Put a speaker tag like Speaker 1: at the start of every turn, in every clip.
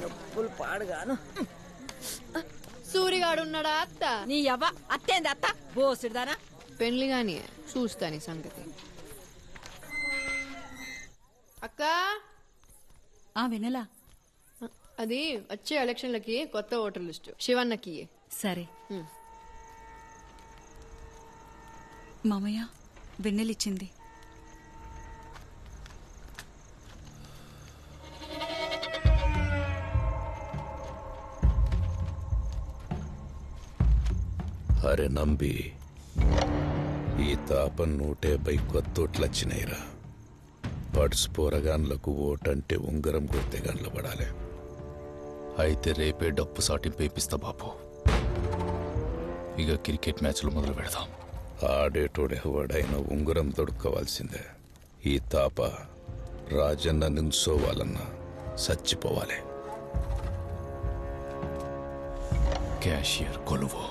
Speaker 1: డబ్బులు పాడుగాను.
Speaker 2: సూరిగాడు ఉన్నాడా అత్త?
Speaker 1: నీ అవ్వ అత్తేంది అత్త బోసుడుదానా?
Speaker 2: పెళ్లి గాని చూస్తాని సంగతి. అక్క
Speaker 3: వినలా?
Speaker 2: అది వచ్చే ఎలక్షన్లకి కొత్త ఓటర్ లిస్టు శివన్నకి.
Speaker 3: సరే మామయ్య, వెన్నెలిచ్చింది.
Speaker 4: అరే నంబి, ఈ తాపం 150 కొత్తోట్లొచ్చినాయిరా. పడ్స్ పోరగాన్లకు ఓటంటే ఉంగరం కొడితే గన్లు పడాలి.
Speaker 5: అయితే రేపే డప్పు సాటింపు వేపిస్తా బాబు. ఇక క్రికెట్ మ్యాచ్లు మొదలు పెడదాం.
Speaker 4: ఆడేటోడెవడైనా ఉంగరం దొడుక్కోవాల్సిందే. ఈ తాప రాజన్న నించోవాలన్నా చచ్చిపోవాలి.
Speaker 5: క్యాషియర్ కొలువు.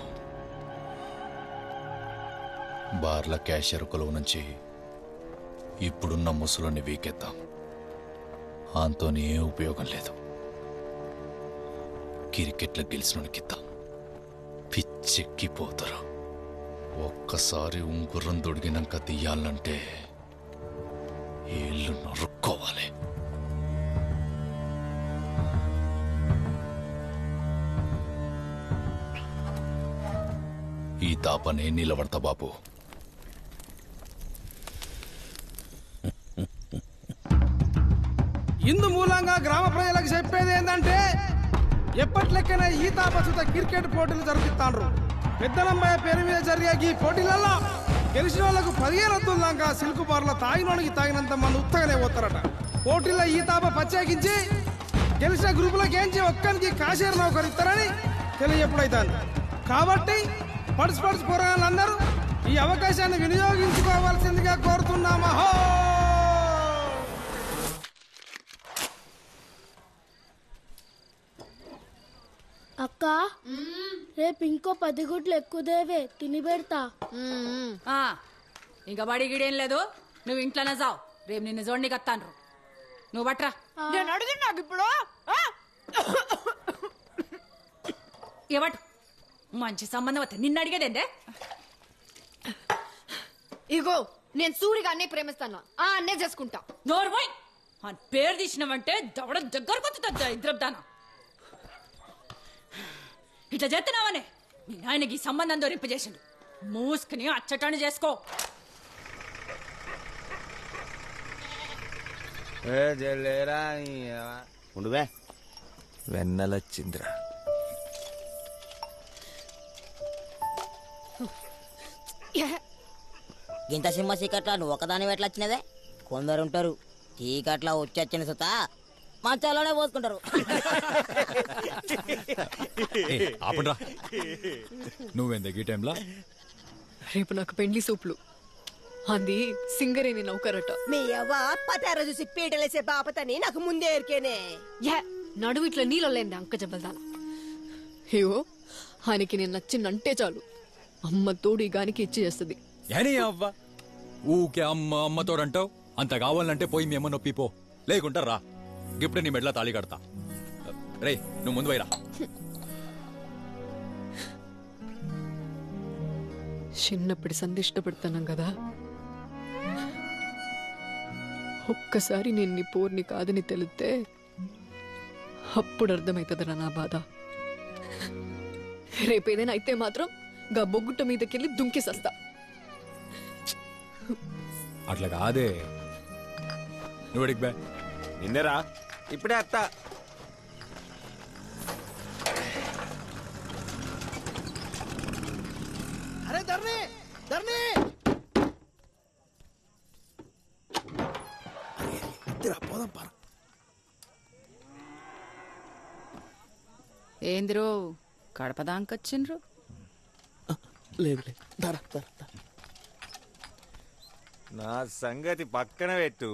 Speaker 5: బార్ల క్యాషియర్ కొలువు నుంచి ఇప్పుడున్న ముసలుని వీకెత్తాం. ఆంతోని ఏ ఉపయోగం లేదు. క్రికెట్లో గెలిచినోనికిద్దాం. పిచ్చెక్కిపోతారు. ఒక్కసారి ఉంగుర్రం దొడిగినాక తీయాలంటే ఏళ్ళు నరుక్కోవాలి. ఈ తాపనే నిలబడతా బాబు.
Speaker 6: ఇందు మూలంగా గ్రామ ప్రజలకు చెప్పేది ఏంటంటే, ఎప్పట్లెక్కనే ఈ తాపసుత క్రికెట్ పోటీలు జరుపుతాండ్రు. పెద్దలంబయ్య పేరు మీద జరిగే ఈ పోటీలలో గెలిచిన వాళ్ళకు 15 వద్దుల దాకా సిల్కు బార్ల తాగినోడికి తాగినంత మంది ఉత్తగానే పోతారట. పోటీల్లో ఈ తాప ప్రత్యేకించి గెలిచిన గ్రూపులకు ఏంచి ఒక్కరికి కాషేరు నౌకరు ఇస్తారని తెలియజెప్పుడైతాను. కాబట్టి పడుసు పోరాళ్ళందరూ ఈ అవకాశాన్ని వినియోగించుకోవాల్సిందిగా కోరుతున్నామా.
Speaker 7: అక్క, రేపు ఇంకో 10 గుడ్లు ఎక్కువదేవే, తిని పెడతా.
Speaker 1: ఇంకా బడి గిడేం లేదు, నువ్వు ఇంట్లోనే జావు. రేపు నిన్ను జోడికి వస్తాను. నువ్వు బట్రా.
Speaker 2: నేను అడిగింది నాకు ఇప్పుడు.
Speaker 1: ఇవ్వటు మంచి సంబంధం వస్తే నిన్ను అడిగేదేంటే.
Speaker 2: ఇగో నేను సూరిగా అన్నే ప్రేమిస్తాను, అన్నే చేసుకుంటా.
Speaker 1: నోర్మోయ్ అని పేరు తీసినావంటే దవడ దగ్గరకు వస్తుంది. ఇద్దరుదానా ఇట్లా చేస్తున్నావనే మీ నాయనకి ఈ సంబంధం దొరింపజేసిండు. మూసుకుని అచ్చటాన్ని చేసుకో.
Speaker 8: ఉండువే, వెన్నెలొచ్చిందిరా.
Speaker 9: ఇంత సింహ చీకట్లా నువ్వు ఒకదాని ఎట్లా వచ్చినదే? కొందరు ఉంటారు చీకట్లా వచ్చిన సుత మంచాలోనే పోసుకుంటారు.
Speaker 5: ఆపండ్రా. నువ్వేందే ఈ టైంలో?
Speaker 2: రేపు నాకు పెండ్లి సూపులు. అది సింగరేని నౌకరట.
Speaker 10: మీ అవ్వ పతార చూసి పీటలేసే బాపతని నాకు ముందే ఎరికేనే.
Speaker 2: నడువు ఇట్లా నీళ్ళలేంది అంక జబ్బల్దానా. అయ్యో ఆయనకి నేను నచ్చిందంటే చాలు, అమ్మ తోడు ఈ గానికి ఇచ్చి చేస్తుంది.
Speaker 5: అవ్వ ఊకే అమ్మ అమ్మతోడంటావు. అంత కావాలంటే పోయి మీ అమ్మ నొప్పిపో, లేకుంటారా ఇప్పుడే నీ మెడలా తాళి కడతా. రే నువ్వు ముందు పోయిరా.
Speaker 2: చిన్నప్పటి సంధి ఇష్టపడతాను కదా, ఒక్కసారి నేను నీ పోర్ని కాదని తెలిస్తే అప్పుడు అర్థమవుతుందరా నా బాధ. రేపేదైనా అయితే మాత్రం గా బొగ్గుట్ట మీదకెళ్ళి దుంకేసస్తా.
Speaker 5: అట్లా కాదే. నువ్వు బే
Speaker 8: నిన్నరా ఇప్పుడే అత్త.
Speaker 6: అరే ధర్ని ధర్ని పోదాం పా.
Speaker 1: ఏందిరో కడపదాంకొచ్చిండ్రు?
Speaker 6: లేదు
Speaker 8: నా సంగతి పక్కన పెట్టు.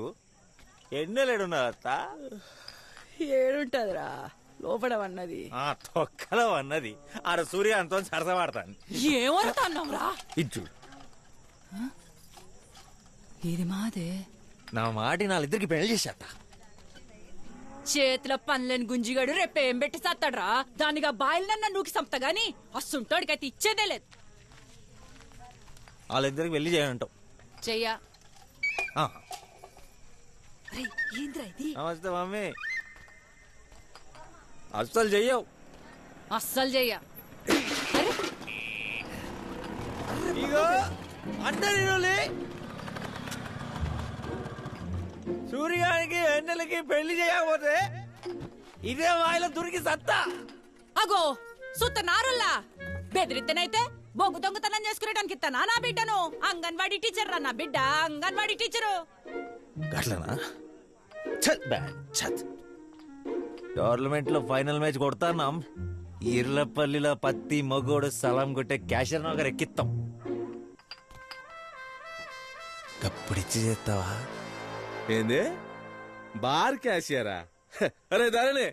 Speaker 8: ఎన్నెలేడున్నా అత్త?
Speaker 1: ఏడుంటదిరా లోపల అన్నది.
Speaker 8: తొక్కలో అన్నది ఆడ సూర్యాంతో సరసమాడతాను.
Speaker 1: ఏమవుతాన్నావురా?
Speaker 8: ఇటు
Speaker 1: ఇది మాదే.
Speaker 8: నా మాటి నాళ్ళిద్దరికి పెళ్లి చేసేట.
Speaker 1: చేతిలో పనులేని గుంజిగాడు రేపేం పెట్టి సత్తాడ్రా దానిగా బాయిలనన్నా నూకి సంపుతా గాని అస్సుంటోడికైతే ఇచ్చేదే లేదు.
Speaker 8: వాళ్ళిద్దరికి వెళ్ళి చేయనంటావు.
Speaker 1: చెయ్యా
Speaker 10: ఏంద్రా ఇది?
Speaker 8: నమస్తే మమ్మీ. అస్సలు చెయ్యవు.
Speaker 1: అస్సలు చెయ్యా.
Speaker 8: ఇగో అంటే సూర్యానికి వెన్నెలకి పెళ్లి చేయకపోతే ఇదే వాయిలో దొరికి సత్తా.
Speaker 1: అగో సుత్త నారుల్లా బెదిరిత్తనైతే బొగ్గు దొంగతనం చేసుకునేటానికి ఇస్తానా నా బిడ్డను? అంగన్వాడీ టీచర్ రా నా బిడ్డ, అంగన్వాడీ టీచరు.
Speaker 8: గట్లనా? టోర్నమెంట్ లో ఫైనల్ మ్యాచ్ కొడతాన్నాం. ఇర్లపల్లిలో పత్తి మగోడు సలాం కొట్టే క్యాషర్ నగర్ ఎక్కిస్తాం. కప్పుడిచ్చి చేస్తావా?
Speaker 6: ఏంది బార్ క్యాషియరా? అరే ధరణి,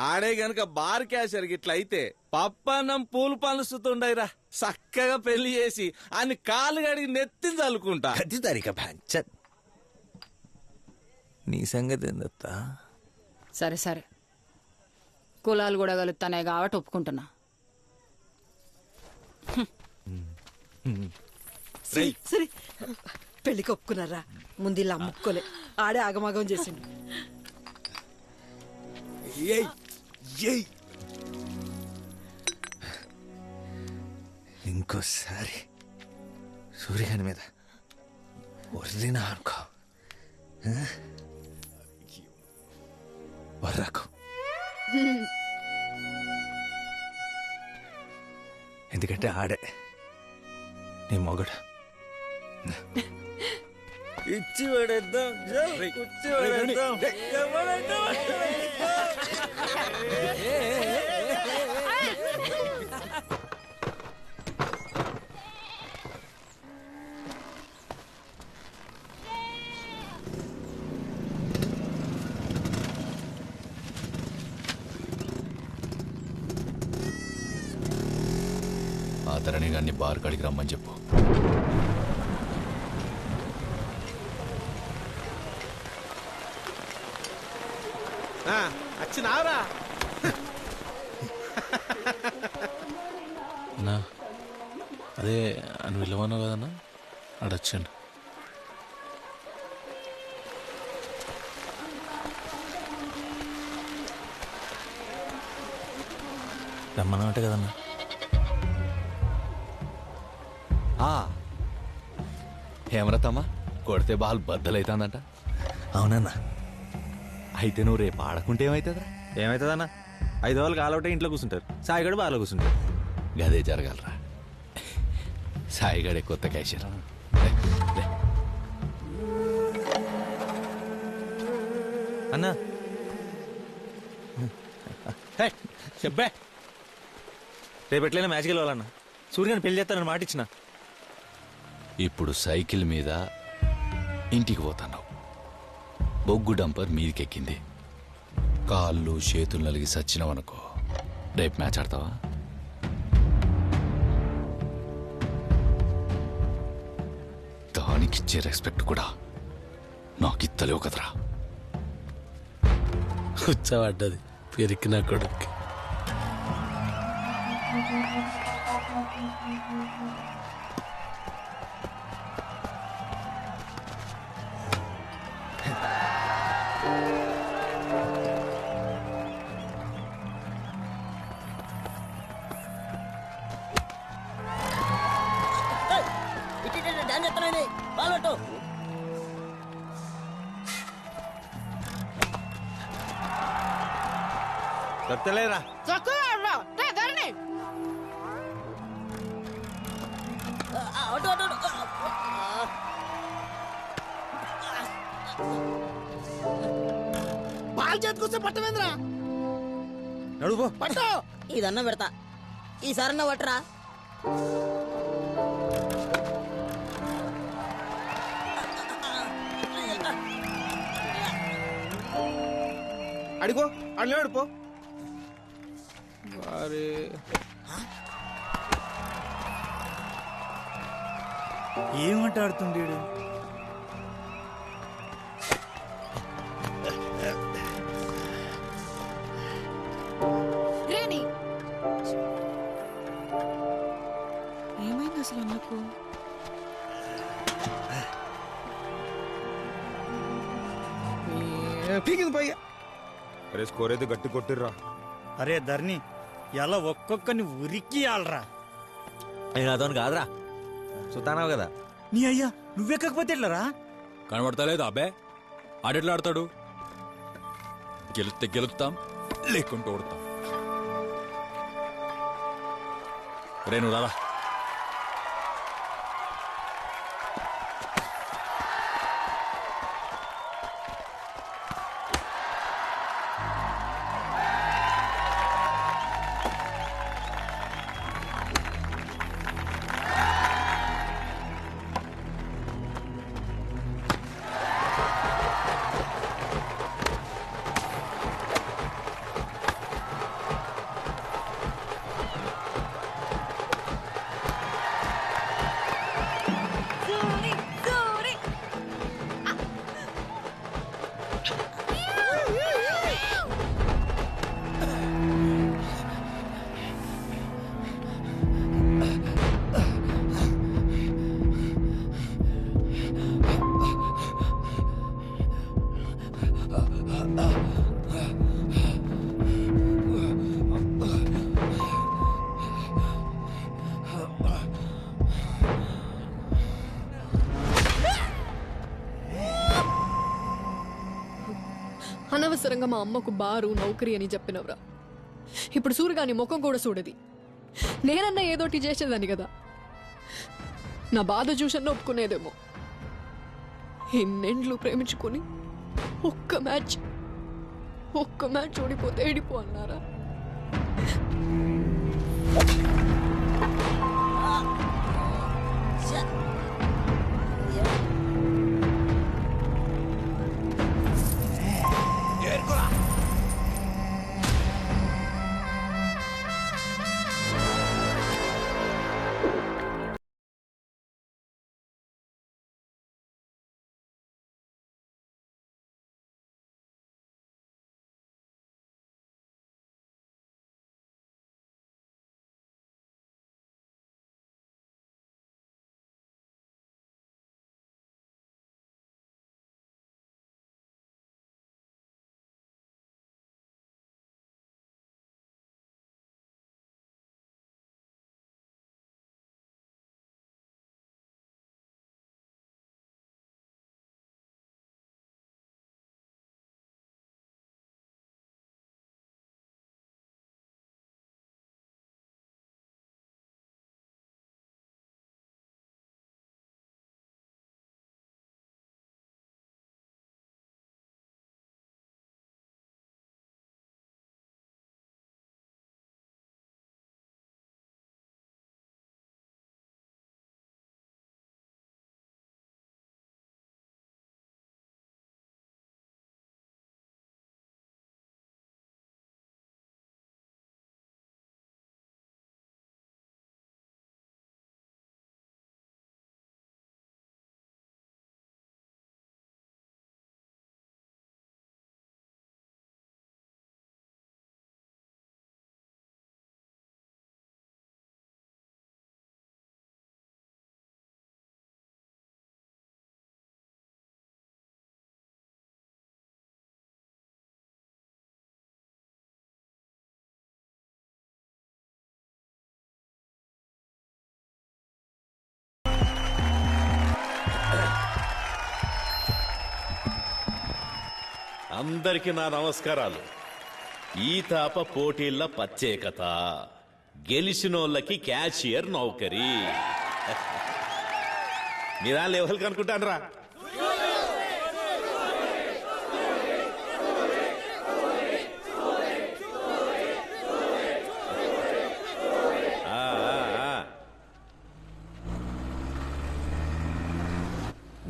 Speaker 6: ఆడే గనక బార్ క్యాషియర్ గిట్లా అయితే పప్పన్నం పూలు పనుస్తుండయిరా. చక్కగా పెళ్లి చేసి అని కాలు గడిగి నెత్తిని చల్లుకుంటా.
Speaker 8: అది తరిక పంచత్. నీ సంగతి ఏందత్తా?
Speaker 1: సరే సరే, కులాలు కూడా కలుస్తానే కాబట్టి ఒప్పుకుంటున్నా.
Speaker 10: సరే పెళ్లికి ఒప్పుకున్నారా? ముందు ఇలా అమ్ముకోలే, ఆడే ఆగమాగం చేసిండు.
Speaker 8: ఇంకోసారి సూర్యగాని మీద ఒరినా అనుకో, వర్రకు. ఎందుకంటే ఆడే నీ మొగడు. ఇచ్చి పడేద్దాం, ఇచ్చి పడేద్దాం.
Speaker 5: ఆ తరణి గారిని బార్ కాడికి రమ్మని చెప్పు.
Speaker 6: వచ్చినావరా?
Speaker 11: అన్నా అదే అని విలువను కదన్నా అడొచ్చండి.
Speaker 8: రమ్మన్నమాట కదన్నా.
Speaker 5: హేమరతమ్మా కొడితే బాల్ బద్దలైతుందంట.
Speaker 8: అవునన్నా.
Speaker 5: అయితే నువ్వు రేపు ఆడకుంటే ఏమవుతుందా?
Speaker 8: ఏమవుతుందన్నా? 5 రోజులు కాలవటే ఇంట్లో కూర్చుంటారు, సాయిగడు బాగా కూర్చుంటారు.
Speaker 5: గదే జరగాలరా. సాయిగడే కొత్త క్యాషియర్.
Speaker 8: అన్నా
Speaker 6: చెప్పే,
Speaker 8: రేపు ఎట్లయినా మ్యాచ్కి వెళ్ళాలన్నా. సూర్యని పెళ్లి చేస్తానని మాట ఇచ్చిన.
Speaker 5: ఇప్పుడు సైకిల్ మీద ఇంటికి పోతున్నావు. బొగ్గు డంపర్ మీదికెక్కింది. కాళ్ళు చేతులు నలిగి సచ్చినావనుకో, రేపు మ్యాచ్ ఆడతావా? దానికిచ్చే రెస్పెక్ట్ కూడా నాకు ఇత్తలేవు కదరా.
Speaker 11: కూర్చోబడ్డది పెరికిన కొడుక్కి.
Speaker 9: డాన్స్ చేస్తానండి, బాల్ పట్టు.
Speaker 6: చెప్తలేరా?
Speaker 9: అటు అటు అటు.
Speaker 6: బాల్ చేతికొస్తే పట్టవేంద్రా?
Speaker 8: నడువు
Speaker 9: పట్టు. ఇదన్నా పెడతా, ఈసారన్నా పట్టరా.
Speaker 6: అడిగో అడిగి అడిపో.
Speaker 8: ఏమంటాడుతుండేడు?
Speaker 6: పీకింది పైగా.
Speaker 12: అరే స్కోర్ అయితే గట్టి కొట్టిర్రా.
Speaker 13: అరే ధర్ని ఎలా ఒక్కొక్కని ఉరికి ఆలరా.
Speaker 8: నాతో కాదురా, సుతానావు కదా.
Speaker 13: నీ అయ్యా నువ్వెక్కకపోతే ఎట్లరా?
Speaker 5: కనబడతలేదు అబ్బే, ఆడెట్లా ఆడతాడు? గెలిస్తే గెలుస్తాం, లేకుంటే ఓడతాం. రేణు రారా.
Speaker 2: అనవసరంగా మా అమ్మకు బారు నౌకరీ అని చెప్పినవరా. ఇప్పుడు సూర్యగాని ముఖం కూడా చూడది. నేనన్నా ఏదోటి చేసేదాన్ని కదా. నా బాధ చూసన్న ఒప్పుకునేదేమో. ఎన్నెండ్లు ప్రేమించుకొని ఒక్క మ్యాచ్ ఓడిపోతే ఏడిపో అన్నారా?
Speaker 14: అందరికి నా నమస్కారాలు. ఈ తాప పోటీల ప్రత్యేకత, గెలిచినోళ్ళకి క్యాషియర్ నౌకరీ. మీరా లెవెల్కి అనుకుంటాను రా.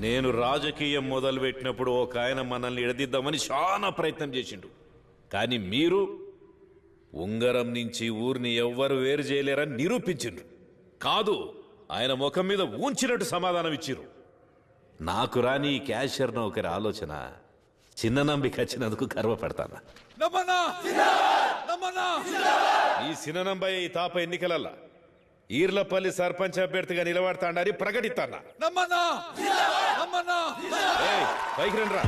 Speaker 14: నేను రాజకీయం మొదలుపెట్టినప్పుడు ఒక ఆయన మనల్ని ఎడదిద్దామని చాలా ప్రయత్నం చేసిండు. కానీ మీరు ఉంగరం నుంచి ఊరిని ఎవ్వరు వేరు చేయలేరని నిరూపించిండ్రు. కాదు, ఆయన ముఖం మీద ఊంచినట్టు సమాధానం ఇచ్చిర్రు. నాకు రాని ఈ క్యాషియర్ నౌకరి ఆలోచన చిన్న నంబికి వచ్చినందుకు గర్వపడతాను. ఈ సిననంబయ్య ఈ తాప ఎన్నికలల్లా ఈర్లపల్లి సర్పంచ్ అభ్యర్థిగా నిలబడతాడని ప్రకటిస్తానా. పైకి రండి రా.